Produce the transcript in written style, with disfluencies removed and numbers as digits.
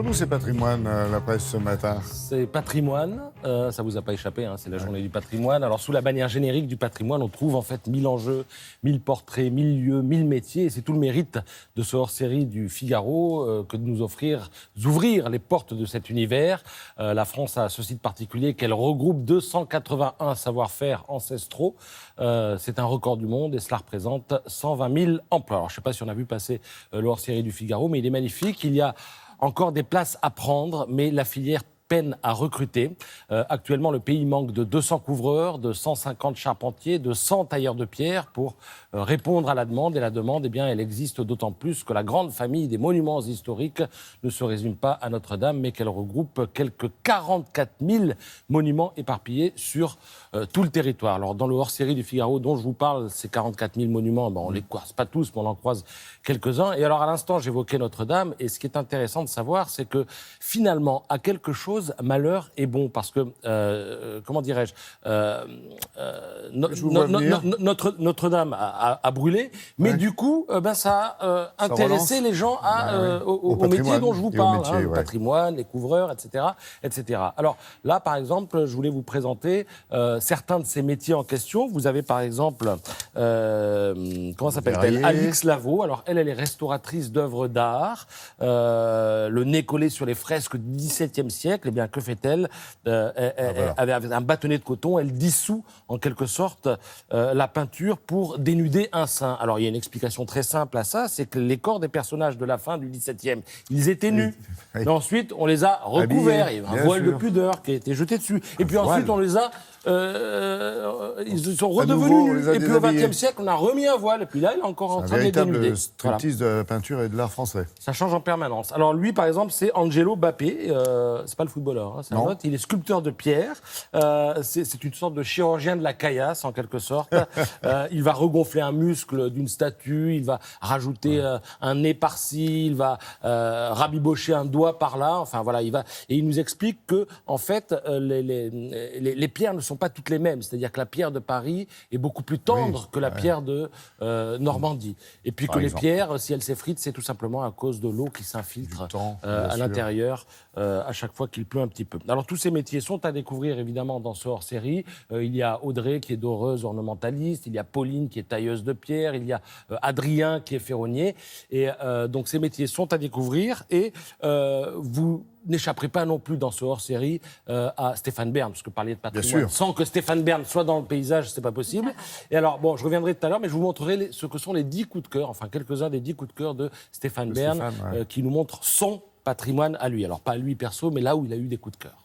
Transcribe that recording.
ou c'est patrimoine, la presse, ce matin? C'est patrimoine, ça vous a pas échappé, hein, c'est la journée du patrimoine. Alors, sous la bannière générique du patrimoine, on trouve en fait 1000 enjeux, 1000 portraits, 1000 lieux, 1000 métiers. Et c'est tout le mérite de ce hors-série du Figaro que de nous ouvrir les portes de cet univers. La France a ceci de particulier qu'elle regroupe 281 savoir-faire ancestraux. C'est un record du monde et cela représente 120 000 emplois. Alors, je ne sais pas si on a vu passer le hors-série du Figaro, mais il est magnifique. Il y a encore des places à prendre, mais la filière peine à recruter. Actuellement, le pays manque de 200 couvreurs, de 150 charpentiers, de 100 tailleurs de pierre pour répondre à la demande. Et la demande, eh bien, elle existe d'autant plus que la grande famille des monuments historiques ne se résume pas à Notre-Dame, mais qu'elle regroupe quelques 44 000 monuments éparpillés sur tout le territoire. Alors, dans le hors-série du Figaro dont je vous parle, ces 44 000 monuments, on ne les croise pas tous, mais on en croise quelques-uns. Et alors, à l'instant, j'évoquais Notre-Dame. Et ce qui est intéressant de savoir, c'est que finalement, à quelque chose, malheur est bon, parce que, comment dirais-je, Notre-Dame a brûlé, mais du coup, ça a intéressé les gens au métier dont je vous parle, le patrimoine, les couvreurs, etc., etc. Alors là, par exemple, je voulais vous présenter certains de ces métiers en question. Vous avez par exemple, comment s'appelle-t-elle, Alix Lavaux. Alors elle est restauratrice d'œuvres d'art, le nez collé sur les fresques du XVIIe siècle. Eh bien, que fait-elle? Avec un bâtonnet de coton, elle dissout en quelque sorte la peinture pour dénuder un sein. Alors, il y a une explication très simple à ça, c'est que les corps des personnages de la fin du XVIIe, ils étaient nus. Oui. Et ensuite, on les a recouverts. Il y avait un voile de pudeur qui a été jeté dessus. Et puis ensuite, on les a... ils sont redevenus nus. Et puis au XXe siècle, on a remis un voile. Et puis là, il est encore en train de les dénuder. C'est un véritable striptease de la peinture et de l'art français. Ça change en permanence. Alors lui, par exemple, c'est Angelo Bappé. C'est pas le footballeur, c'est un autre. Il est sculpteur de pierre. C'est une sorte de chirurgien de la caillasse, en quelque sorte. Il va regonfler un muscle d'une statue. Il va rajouter un nez par-ci. Il va rabibocher un doigt par-là. Enfin, voilà, et il nous explique que, en fait, les pierres ne sont pas toutes les mêmes. C'est-à-dire que la pierre de Paris est beaucoup plus tendre que la pierre de Normandie. Et puis que les pierres, si elles s'effritent, c'est tout simplement à cause de l'eau qui s'infiltre à l'intérieur à chaque fois qu'il pleut un petit peu. Alors tous ces métiers sont à découvrir évidemment dans ce hors-série. Il y a Audrey qui est doreuse ornementaliste, il y a Pauline qui est tailleuse de pierre, il y a Adrien qui est ferronnier. Et donc ces métiers sont à découvrir et vous n'échapperez pas non plus dans ce hors-série à Stéphane Bern, parce que parler de patrimoine sans que Stéphane Bern soit dans le paysage, c'est pas possible. Et alors, bon, je reviendrai tout à l'heure, mais je vous montrerai ce que sont les 10 coups de cœur, enfin quelques-uns des 10 coups de cœur de Stéphane Bern, qui nous montrent son patrimoine à lui. Alors, pas à lui perso, mais là où il a eu des coups de cœur.